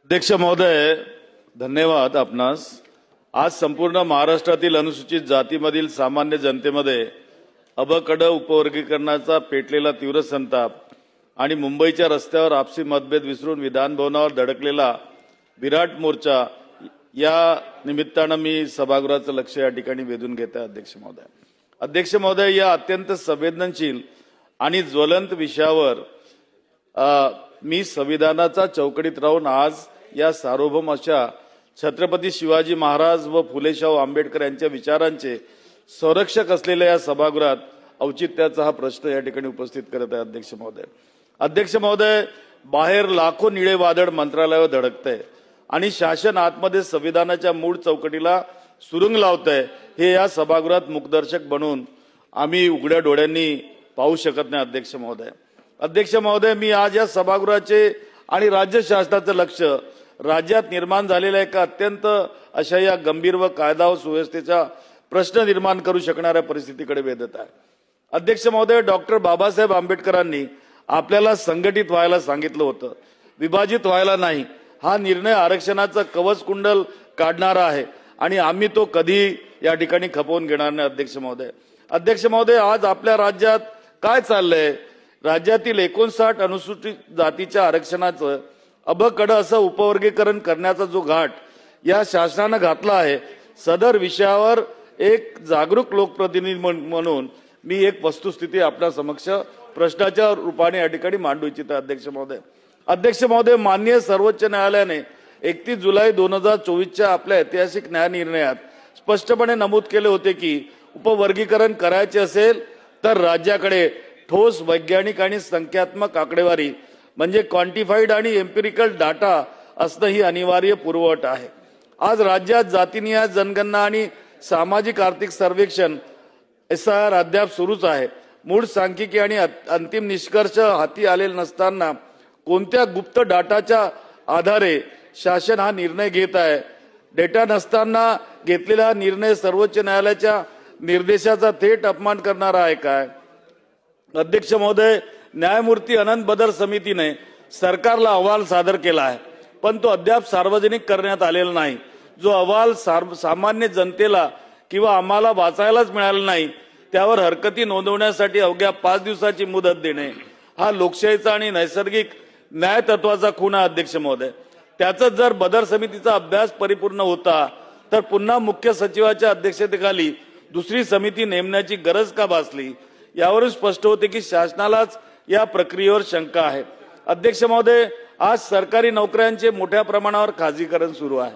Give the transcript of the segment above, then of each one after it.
अध्यक्ष महोदय, धन्यवाद आपणास। आज संपूर्ण महाराष्ट्रातील अनुसूचित जातीमधील सामान्य जनतेमध्ये अबकड उपवर्गीकरणाचा पेटलेला तीव्र संताप आणि मुंबईच्या रस्त्यावर आपसी मतभेद विसरून विधानभवनावर धडकलेला विराट मोर्चा या निमित्तानं मी सभागृहाचं लक्ष या ठिकाणी वेधून घेत आहे। अध्यक्ष महोदय, या अत्यंत संवेदनशील आणि ज्वलंत विषयावर मी संविधानाचा चौकटीत राहून आज या सार्वभौम अशा छत्रपती शिवाजी महाराज व फुलेशाहू आंबेडकर यांच्या विचारांचे संरक्षक असलेल्या या सभागृहात औचित्याचा हा प्रश्न या ठिकाणी उपस्थित करत आहे। अध्यक्ष महोदय, बाहेर लाखो निळे वादळ मंत्रालयावर धडकतंय आणि शासन आतमध्ये संविधानाच्या मूळ चौकटीला सुरुंग लावतंय, हे या सभागृहात मुखदर्शक बनून आम्ही उघड्या डोळ्यांनी पाहू शकत नाही। अध्यक्ष महोदय, मी आज या सभागृहाचे आणि राज्य शासनाचं लक्ष राज्यात निर्माण झालेल्या एका अत्यंत अशा या गंभीर व कायदा व सुव्यवस्थेचा प्रश्न निर्माण करू शकणाऱ्या परिस्थितीकडे वेधत आहे। अध्यक्ष महोदय, डॉक्टर बाबासाहेब आंबेडकरांनी आपल्याला संघटित व्हायला सांगितलं होतं, विभाजित व्हायला नाही। हा निर्णय आरक्षणाचं कवच कुंडल काढणारा आहे आणि आम्ही तो कधी या ठिकाणी खपवून घेणार नाही। अध्यक्ष महोदय, आज आपल्या राज्यात काय चाललंय? राज्यातील 59 अनुसूचित जातीच्या आरक्षणाचं अबकड असं उपवर्गीकरण करण्याचा जो घाट या शासनानं घातला आहे, सदर विषयावर एक जागरूक लोकप्रतिनिधी म्हणून मी एक वस्तुस्थिती आपल्या समक्ष प्रश्नाच्या रूपाने या ठिकाणी मांडू इच्छितो। अध्यक्ष महोदय, माननीय सर्वोच्च न्यायालयाने 31 जुलै 2024च्या आपल्या ऐतिहासिक न्याय निर्णयात स्पष्टपणे नमूद केले होते की उपवर्गीकरण करायचे असेल तर राज्याकडे ठोस वैज्ञानिक आणि संख्यात्मक आकडेवारी म्हणजे क्वांटिफाईड आणि एम्पिरिकल डाटा असणं ही अनिवार्य पूर्वअट आहे। आज राज्यात जातीनिहाय जनगणना आणि सामाजिक आर्थिक सर्वेक्षण SIR अद्याप सुरूच आहे। मूळ सांख्यिकी आणि अंतिम निष्कर्ष हाती आलेले नसताना कोणत्या गुप्त डाटाच्या आधारे शासन हा निर्णय घेत आहे? डेटा नसताना घेतलेला निर्णय सर्वोच्च न्यायालयाच्या निर्देशाचा थेट अपमान करणारा आहे काय? अध्यक्ष महोदय, न्यायमूर्ती अनंत बदर समितीने सरकारला अहवाल सादर केला आहे, पण तो अद्याप सार्वजनिक करण्यात आलेला नाही। जो अहवाल सामान्य जनतेला किंवा आम्हाला वाचायलाच मिळाला नाही, त्यावर हरकती नोंदवण्यासाठी अवघ्या 5 दिवसाची मुदत देणे हा लोकशाहीचा आणि नैसर्गिक न्याय तत्वाचा खून आहे। अध्यक्ष महोदय, त्याचा जर बदर समितीचा अभ्यास परिपूर्ण होता तर पुन्हा मुख्य सचिवाच्या अध्यक्षतेखाली दुसरी समिती नेमण्याची गरज का भासली? यावरून स्पष्ट होते की शासनालाच या प्रक्रियेवर शंका आहे। अध्यक्ष महोदय, आज सरकारी नोकऱ्यांचे मोठ्या प्रमाणावर खाजगीकरण सुरू आहे।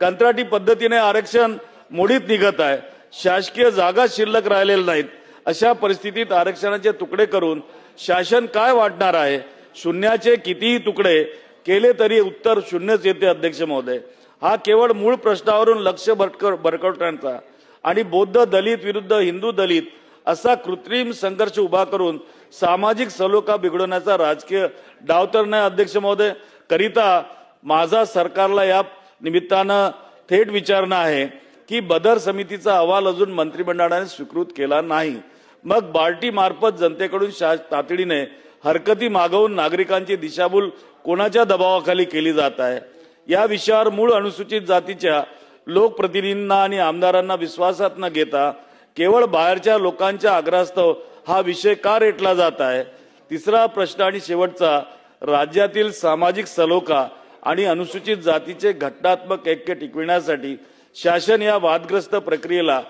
कंत्राटी पद्धतीने आरक्षण मोडीत निघत आहे। शासकीय जागा शिल्लक राहिलेल्या नाहीत। अशा परिस्थितीत आरक्षणाचे तुकडे करून शासन काय वाटणार आहे? शून्याचे कितीही तुकडे केले तरी उत्तर शून्यच येते। अध्यक्ष महोदय, हा केवळ मूळ प्रश्नावरून लक्ष भरकटण्याचा आणि बौद्ध दलित विरुद्ध हिंदू दलित असा कृत्रिम संघर्ष उभा करून सामाजिक सलोखा बिघडवण्याचा राजकीय डाव तर नाही। अध्यक्ष महोदय, करिता माझा सरकारला या निमित्तानं थेट विचारणा आहे की बदर समितीचा अहवाल अजून मंत्रिमंडळाने स्वीकृत केला नाही, मग बार्टी मार्फत जनतेकडून तातडीने हरकती मागवून नागरिकांची दिशाभूल कोणाच्या दबावाखाली केली जात आहे? या विषयावर मूळ अनुसूचित जातीच्या लोकप्रतिनिधींना आणि आमदारांना विश्वासात न घेता केवळ बाहेरच्या लोकांच्या आग्रहास्तव हा विषय का रेटला जात आहे? तिसरा प्रश्न आणि शेवटचा, राज्यातील सामाजिक सलोखा आणि अनुसूचित जातीचे घटनात्मक ऐक्य टिकविण्यासाठी शासन या वादग्रस्त प्रक्रियेला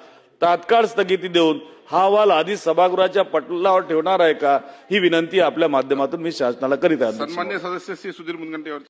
तात्काळ स्थगिती देऊन हा अहवाल आधी सभागृहाच्या पटलावर ठेवणार आहे का? ही विनंती आपल्या माध्यमातून मी शासनाला करीत आहे। सन्मान्य सदस्य श्री सुधीर मुनगंटीवार।